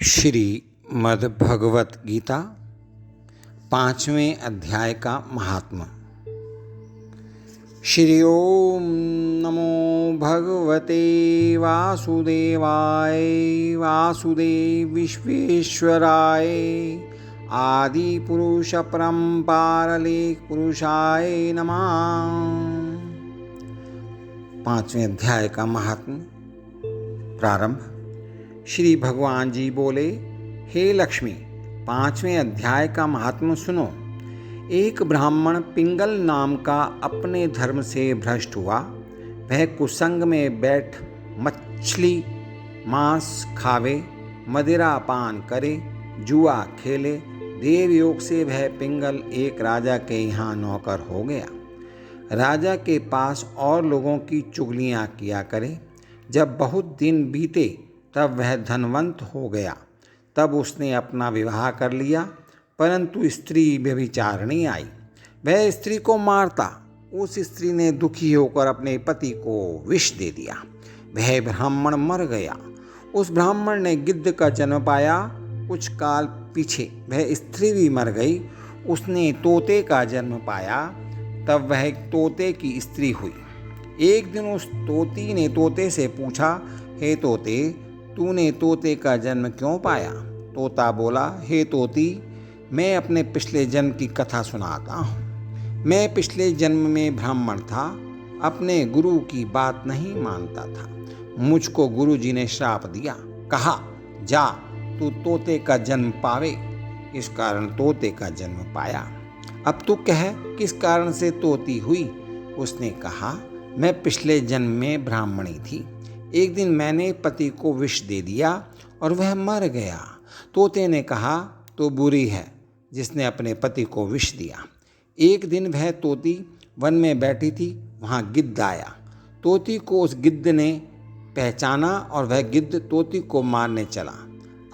श्रीमद् भगवत गीता 5वें अध्याय का महात्मा। श्री ओम नमो भगवते वासुदेवाय वासुदेव विश्वेश्वराय आदि पुरुष परम्पारलेख पुरुषाय नमः। 5वें अध्याय का महात्मा। प्रारंभ। श्री भगवान जी बोले, हे लक्ष्मी, 5वें अध्याय का महात्मा सुनो। एक ब्राह्मण पिंगल नाम का अपने धर्म से भ्रष्ट हुआ। वह कुसंग में बैठ मछली मांस खावे, मदिरा पान करे, जुआ खेले। देवयोग से वह पिंगल एक राजा के यहाँ नौकर हो गया। राजा के पास और लोगों की चुगलियाँ किया करे। जब बहुत दिन बीते तब वह धनवंत हो गया। तब उसने अपना विवाह कर लिया, परंतु स्त्री व्यभिचारिणी आई। वह स्त्री को मारता। उस स्त्री ने दुखी होकर अपने पति को विष दे दिया। वह ब्राह्मण मर गया। उस ब्राह्मण ने गिद्ध का जन्म पाया। कुछ काल पीछे वह स्त्री भी मर गई। उसने तोते का जन्म पाया। तब वह एक तोते की स्त्री हुई। एक दिन उस तोती ने तोते से पूछा, हे तोते, तूने तोते का जन्म क्यों पाया? तोता बोला, हे तोती, मैं अपने पिछले जन्म की कथा सुनाता हूँ। मैं पिछले जन्म में ब्राह्मण था, अपने गुरु की बात नहीं मानता था। मुझको गुरु जी ने श्राप दिया, कहा, जा तू तोते का जन्म पावे। इस कारण तोते का जन्म पाया। अब तू कह, किस कारण से तोती हुई? उसने कहा, मैं पिछले जन्म में ब्राह्मणी थी। एक दिन मैंने पति को विष दे दिया और वह मर गया। तोते ने कहा, तो बुरी है जिसने अपने पति को विष दिया। एक दिन वह तोती वन में बैठी थी, वहाँ गिद्ध आया। तोती को उस गिद्ध ने पहचाना और वह गिद्ध तोती को मारने चला।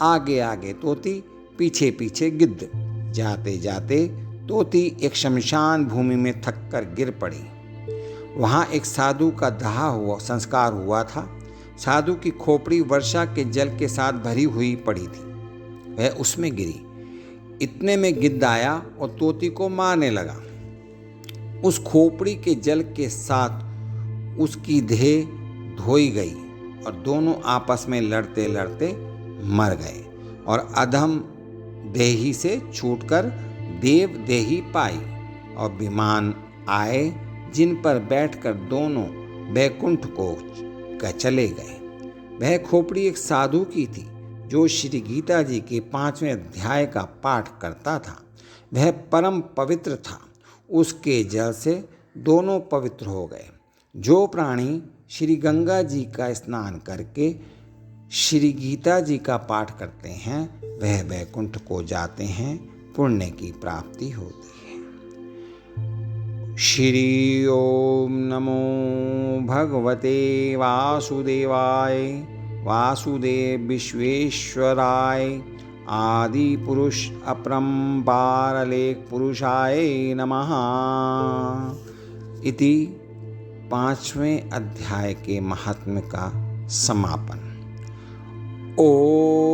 आगे आगे तोती, पीछे पीछे गिद्ध। जाते जाते तोती एक शमशान भूमि में थक कर गिर पड़ी। वहाँ एक साधु का दाह हुआ संस्कार हुआ था। साधु की खोपड़ी वर्षा के जल के साथ भरी हुई पड़ी थी। वह उसमें गिरी। इतने में गिद्ध आया और तोती को मारने लगा। उस खोपड़ी के जल के साथ उसकी देह धोई गई और दोनों आपस में लड़ते लड़ते मर गए और अधम देही से छूटकर देव देही पाई। और विमान आए जिन पर बैठकर दोनों बैकुंठ को चले गए। वह खोपड़ी एक साधु की थी जो श्री गीता जी के 5वें अध्याय का पाठ करता था। वह परम पवित्र था। उसके जल से दोनों पवित्र हो गए। जो प्राणी श्री गंगा जी का स्नान करके श्री गीता जी का पाठ करते हैं वह बैकुंठ को जाते हैं, पुण्य की प्राप्ति होती है। श्री ओम नमो भगवते वासुदेवाय वासुदेव विश्वेश्वराय आदि पुरुष अपरम्पारलेख पुरुषाय नमः। इति 5वें अध्याय के महात्म्य का समापन। ओम